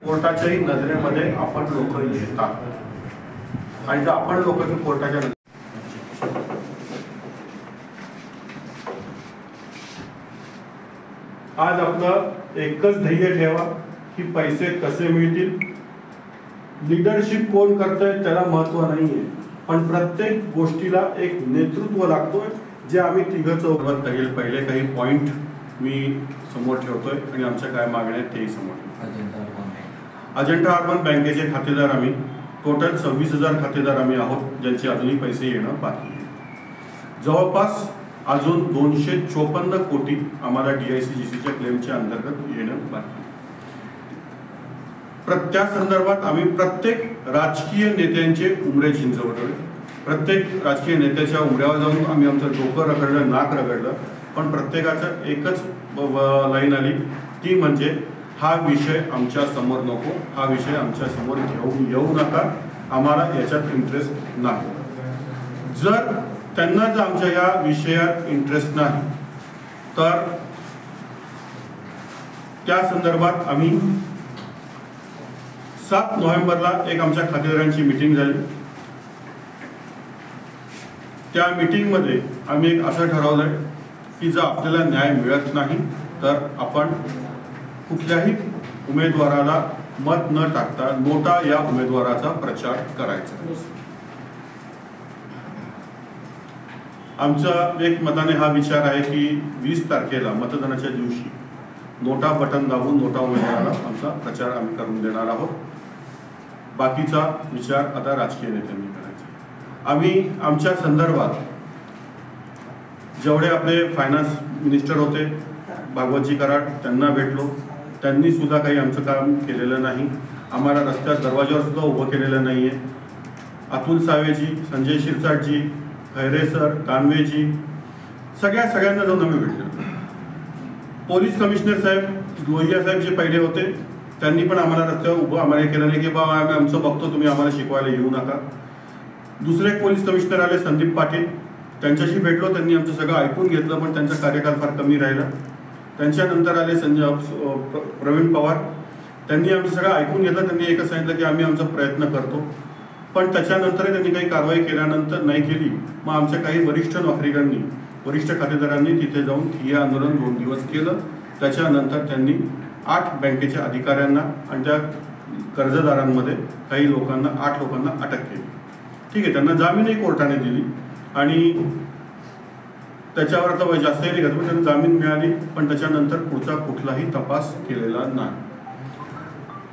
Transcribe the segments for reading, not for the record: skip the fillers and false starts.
कोर्टाच्याही नजरेमध्ये आपण लोक येतात आणि जर आपण लोक कोर्टाच्या आज आपलं एकच ध्येय ठेवा की पैसे कसे मिळतील. लीडरशिप कोण करतंय त्याला महत्व नाहीये, पण प्रत्येक गोष्टीला एक नेतृत्व लागतोय जे आम्ही तिघं चौघात पहिले काही पॉइंट मी समोर ठेवतोय आणि आमच्या काय मागण्या आहेत तेही समोर ठेवतोय. अजंठा अर्बन बँकेचे खातेदार आम्ही टोटल 26,000 खातेदार आम्ही आहोत ज्यांचे अजूनही पैसे येणं बाकी आहे. जवळपास अजून 254 कोटी आम्हाला DICGCच्या क्लेमच्या अंतर्गत येणं बाकी. त्या संदर्भात आम्ही प्रत्येक राजकीय नेत्यांचे उमरे झिंजवले. प्रत्येक राजकीय नेत्याच्या उमऱ्यावर जाऊन आम्ही आमचं डोकं रगडलं, नाक रगडलं, पण प्रत्येकाचं एकच लाईन आली, ती म्हणजे हा विषय आमच्या समोर नको, हा विषय आमच्या समोर घेऊन येऊ नका, आम्हाला याच्यात इंटरेस्ट नाही. जर त्यांना जर आमच्या या विषयात इंटरेस्ट नाही तर त्या संदर्भात आम्ही 7 नोव्हेंबरला एक आमच्या खातेदारांची मीटिंग झाली. त्या मीटिंगमध्ये आम्ही एक असं ठरवलंय की जर आपल्याला न्याय मिळत नाही तर आपण कुठल्याही उमेदवाराला मत न टाकता नोटा या उमेदवाराचा प्रचार करायचा. आमचा एक मताने हा विचार आहे की 20 तारखेला मतदानाच्या दिवशी नोटा बटन दाबून नोटा उमेदवाराला आमचा प्रचार आम्ही करून देणार आहोत. बाकीचा विचार आता राजकीय नेत्यांनी करायचा. आम्ही आमच्या संदर्भात जेवढे आपले फायनान्स मिनिस्टर होते भागवतजी कराड त्यांना भेटलो, त्यांनी सुद्धा काही आमचं काम केलेलं नाही. आम्हाला रस्त्यात दरवाजावर सुद्धा उभं केलेलं नाही आहे. अतुल सावेजी, संजय शिरसाटजी, खैरे सर, कानवेजी, सगळ्यांना जाऊन आम्ही भेटलो. पोलीस कमिशनर साहेब लोहिया साहेब जे पहिले होते त्यांनी पण आम्हाला रस्त्यावर उभं आम्हाला केलं नाही की बाबा आम्ही आमचं बघतो, तुम्ही आम्हाला शिकवायला येऊ नका. दुसरे पोलीस कमिशनर आले संदीप पाटील, त्यांच्याशी भेटलो, त्यांनी आमचं सगळं ऐकून घेतलं, पण त्यांचा कार्यकाल फार कमी राहिला. त्यांच्यानंतर आले प्रवीण पवार, त्यांनी आमचं सगळं ऐकून घेतलं. त्यांनी एकच सांगितलं की आम्ही आमचा प्रयत्न करतो, पण त्याच्यानंतरही त्यांनी काही कारवाई केल्यानंतर नाही केली. मग आमच्या काही वरिष्ठ खातेदारांनी तिथे जाऊन ठिय्या आंदोलन 2 दिवस केलं. त्याच्यानंतर त्यांनी 8 बँकेच्या अधिकाऱ्यांना आणि त्या कर्जदारांमध्ये काही लोकांना 8 लोकांना अटक केली. ठीक आहे, त्यांना जामीनही कोर्टाने दिली आणि त्याच्यावर आता जास्तही नाही घेतलं, पण त्यांना जामीन मिळाली, पण त्याच्यानंतर पुढचा कुठलाही तपास केलेला नाही.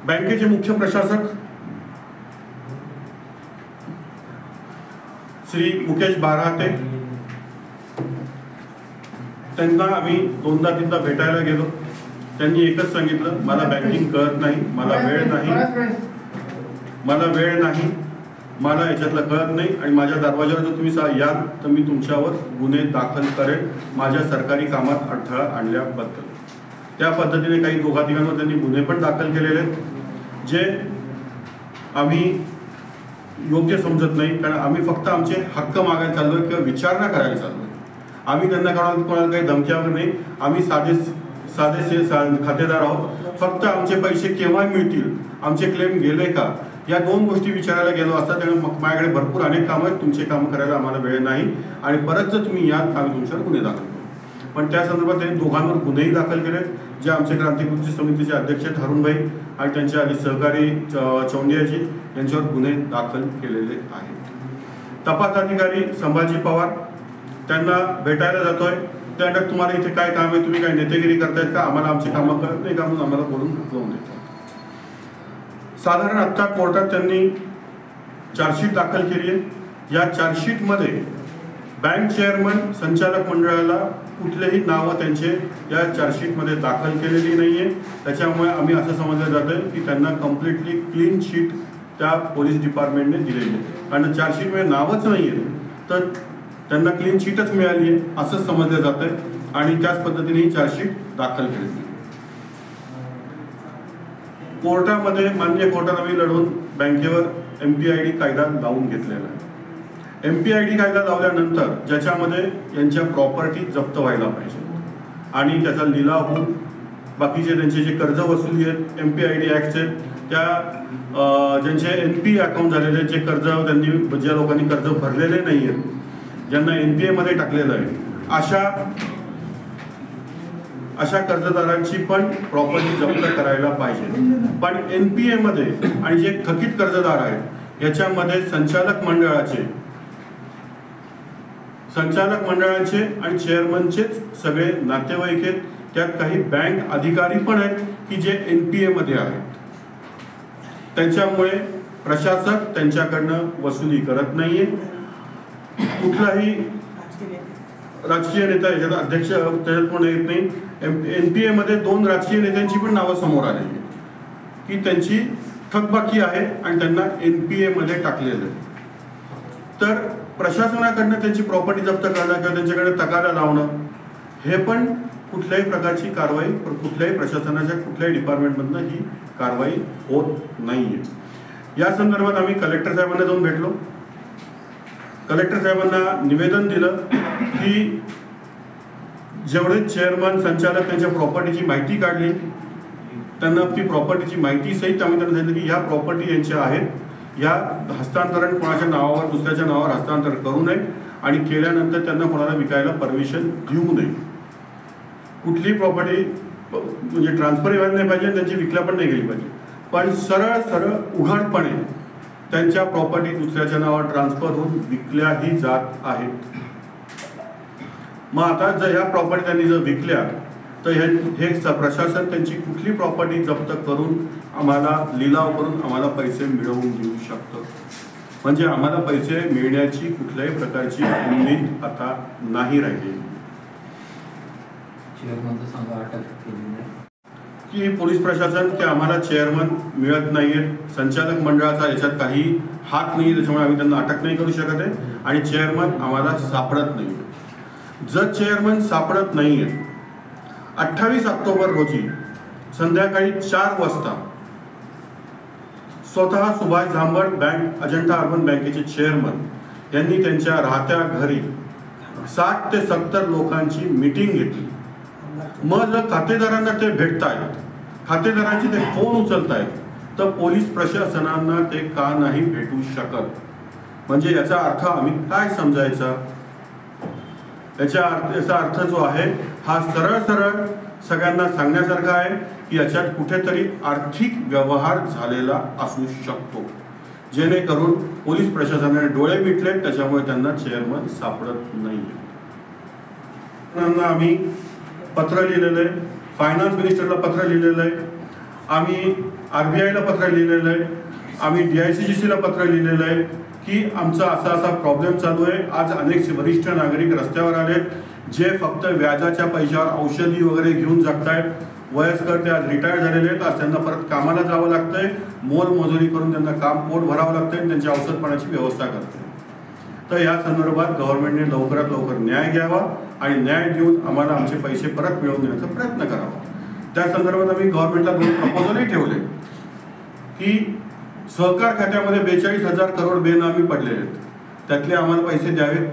बँकेचे मुख्य प्रशासक श्री मुकेश बारहाते, त्यांना आम्ही 2दा-3दा भेटायला गेलो. त्यांनी एकच सांगितलं, मला बँकिंग कळत नाही, मला वेळ नाही, मला याच्यातलं कळत नाही आणि माझ्या दरवाजावर जर तुम्ही याल तर मी तुमच्यावर गुन्हे दाखल करेन माझ्या सरकारी कामात अडथळा आणल्याबद्दल. त्या पद्धतीने काही 2-3 त्यांनी गुन्हे पण दाखल केलेले आहेत जे आम्ही योग्य समजत नाही, कारण आम्ही फक्त आमचे हक्क मागायला चाललोय किंवा विचारणा करायला चाललोय. आम्ही त्यांना कोणाला काही धमक्या वगैरे नाही. आम्ही साधे खातेदार आहोत. फक्त आमचे पैसे केव्हा मिळतील, आमचे क्लेम गेले का, या 2 गोष्टी विचारायला गेलो असता. त्यामुळे माझ्याकडे भरपूर अनेक कामं आहेत, तुमचे कामं करायला आम्हाला वेळ नाही आणि परत जर तुम्ही याल आम्ही तुमच्यावर गुन्हे दाखल करू. पण त्या संदर्भात त्यांनी 2घांवर गुन्हेही दाखल केले, जे आमचे क्रांतिकृती समितीचे अध्यक्ष थारुणभाई आणि त्यांचे आधी सहकारी चौंडियाजी यांच्यावर गुन्हे दाखल केलेले आहेत. तपास अधिकारी संभाजी पवार, त्यांना भेटायला जातोय. त्यानंतर तुम्हाला इथे काय काम आहे, तुम्ही काय नेतेगिरी करतायत का, आम्हाला आमची कामं करत नाही का म्हणून आम्हाला बोलून ढकलवून देतात. साधारण आत्ता कोर्टात त्यांनी चार्जशीट दाखल केली आहे. या चार्जशीटमध्ये बँक चेअरमन, संचालक मंडळाला कुठलेही नावं त्यांचे या चार्जशीटमध्ये दाखल केलेली नाही आहे. त्याच्यामुळे आम्ही असं समजलं जातं की त्यांना कम्प्लिटली क्लीन शीट त्या पोलीस डिपार्टमेंटने दिलेली आहे. कारण चार्जशीटमध्ये नावच नाही आहे तर त्यांना क्लीन शीटच मिळाली आहे असं समजलं जातं आहे आणि त्याच पद्धतीने ही चार्जशीट दाखल केली. कोर्टामध्ये मान्य कोर्टात आम्ही लढवून बँकेवर MPID कायदा लावून घेतलेला आहे. MPID कायदा लावल्यानंतर ज्याच्यामध्ये यांच्या प्रॉपर्टी जप्त व्हायला पाहिजे आणि त्याचा लिलाव होऊन बाकीचे त्यांचे जे कर्ज वसुली आहेत MPID ॲक्टचे त्या ज्यांचे NPA अकाउंट झालेले आहेत, जे कर्ज त्यांनी ज्या लोकांनी कर्ज भरलेले नाही आहेत, ज्यांना NPA मध्ये टाकलेलं आहे, अशा कर्जदारांची पण प्रॉपर्टी जप्त करायला पाहिजे. पण NPA मध्ये आणि जे थकीत कर्जदार आहेत याच्यामध्ये संचालक मंडळाचे आणि चेअरमनचेच सगळे नातेवाईक आहेत. त्यात काही बँक अधिकारी पण आहेत की जे NPA मध्ये आहेत. त्यांच्यामुळे प्रशासक त्यांच्याकडनं वसुली करत नाहीये. कुठलाही राजकीय नेता याच्यात अध्यक्ष त्याच्यात पण येत नाही. NPA मध्ये 2 राजकीय नेत्यांची पण नावं समोर आलेली आहेत की त्यांची थकबाकी आहे आणि त्यांना NPA मध्ये टाकलेलं आहे. तर प्रशासनाकडनं त्यांची प्रॉपर्टी जप्त करणं किंवा त्यांच्याकडे तगादा लावणं हे पण कुठल्याही प्रकारची कारवाई कुठल्याही प्रशासनाच्या कुठल्याही डिपार्टमेंटमधनं ही कारवाई होत नाहीये. या संदर्भात आम्ही कलेक्टर साहेबांना जाऊन भेटलो. कलेक्टर साहेबांना निवेदन दिलं की जेवढे चेअरमन संचालक त्यांच्या प्रॉपर्टीची माहिती काढली, त्यांना ती प्रॉपर्टीची माहिती सहित आम्ही त्यांना सांगितलं की ह्या प्रॉपर्टी यांच्या आहेत, या हस्तांतरण कोणाच्या नावावर दुसऱ्याच्या नावावर हस्तांतरण करू नये आणि केल्यानंतर त्यांना कोणाला विकायला परमिशन देऊ नये. कुठली प्रॉपर्टी म्हणजे ट्रान्सफर व्हायला नाही पाहिजे, त्यांची विकल्या पण नाही गेली पाहिजे, पण सरळ उघडपणे त्यांच्या प्रॉपर्टी दुसऱ्याच्या नावावर ट्रान्सफर होऊन विकल्याही जात आहेत. मग आता जर ह्या प्रॉपर्टी त्यांनी जर विकल्या तर हे प्रशासन त्यांची कुठली प्रॉपर्टी जप्त करून आम्हाला लिलाव करून आम्हाला पैसे मिळवून देऊ शकतं. म्हणजे आम्हाला पैसे मिळण्याची कुठल्याही प्रकारची उमेद आता नाही राहिली. की पोलीस प्रशासन की आम्हाला चेअरमन मिळत नाहीये, संचालक मंडळाचा याच्यात काही हात नाही, त्याच्यामुळे आम्ही त्यांना अटक नाही करू शकत आहे आणि चेअरमन आम्हाला सापडत नाही. जर चेअरमन सापडत नाहीये 28 ऑक्टोबर रोजी संध्याकाळी 4 वाजता स्वतः सुभाष झांबड बँक अजंठा अर्बन बँकेचे चेअरमन यांनी त्यांच्या राहत्या घरी 60 ते 70 लोकांची मीटिंग घेतली. मग जर खातेदारांना ते भेटतायत, खातेदारांचे ते फोन उचलतायत, तर पोलीस प्रशासनांना ते का नाही भेटू शकत? म्हणजे याचा अर्थ आम्ही काय समजायचा? याचा अर्थ जो आहे हा सरळ सगळ्यांना सांगण्यासारखा आहे की याच्यात कुठेतरी आर्थिक व्यवहार झालेला असू शकतो, जेणेकरून पोलीस प्रशासनाने डोळे मिटले, त्याच्यामुळे त्यांना चेअरमन सापडत नाही. आम्ही पत्र लिहिलेलं आहे, फायनान्स मिनिस्टरला पत्र लिहिलेलं आहे, आम्ही RBIला पत्र लिहिलेलं आहे, आम्ही DICGCला पत्र लिहिलेलं आहे की आमचा असा प्रॉब्लेम चालू आहे. आज अनेक वरिष्ठ नागरिक रस्त्यावर आलेत जे फक्त व्याजाच्या पैशावर औषधी वगैरे घेऊन जगतायत. वयस्कर ते आज रिटायर झालेले आहेत, आज त्यांना परत कामाला जावं लागतंय, मोलमजुरी करून त्यांना काम पोट भरावं लागतंय, त्यांच्या औषध पाण्याची व्यवस्था करते. तर या संदर्भात गव्हर्नमेंटने लवकरात लवकर न्याय घ्यावा आणि न्याय देऊन आम्हाला आमचे पैसे परत मिळवून देण्याचा प्रयत्न करावा. त्या संदर्भात आम्ही गव्हर्नमेंटला 2 प्रपोजलही ठेवले की सहकार खात्यामध्ये 42,000 करोड बेनामी पडलेले आहेत, त्यातले आम्हाला पैसे द्यावेत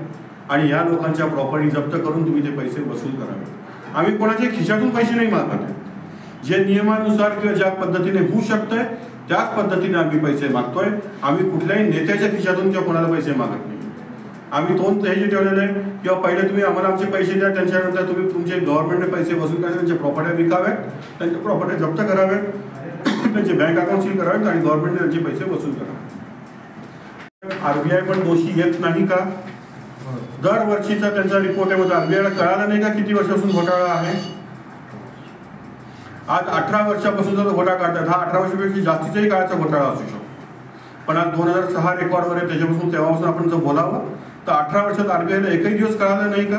आणि या लोकांच्या प्रॉपर्टी जप्त करून तुम्ही ते पैसे वसूल करावेत. आम्ही कोणाच्या खिशातून पैसे नाही मागत आहे, जे नियमानुसार किंवा ज्या पद्धतीने होऊ शकतंय त्याच पद्धतीने आम्ही पैसे मागतोय. आम्ही कुठल्याही नेत्याच्या खिशातून किंवा कोणाला पैसे मागत नाही. आम्ही 2 हे जे ठेवलेले आहे किंवा पहिले तुम्ही आम्हाला आमचे पैसे द्या, त्यांच्यानंतर तुम्ही तुमचे गव्हर्नमेंटने पैसे वसूल करायचे, त्यांच्या प्रॉपर्ट्या विकाव्यात, त्यांच्या प्रॉपर्ट्या जप्त कराव्यात, त्यांचे बँक अकाउंट सील करावेत आणि गव्हर्नमेंटने त्यांचे पैसे वसूल करावे. RBI पण दोषी येत नाही का? दरवर्षीचा त्यांचा रिपोर्ट आहे, RBIला कळालं नाही का किती वर्षापासून घोटाळा आहे? आज 18 वर्षापासून जर घोटाळा काढतात, हा 18 वर्षापेक्षा जास्तीचाही काळाचा घोटाळा असू शकतो. पण आज 2006 रेकॉर्डवर आहे, त्याच्यापासून तेव्हापासून आपण जर बोलावं तर 18 वर्षात RBIला एकही दिवस कळालं नाही का?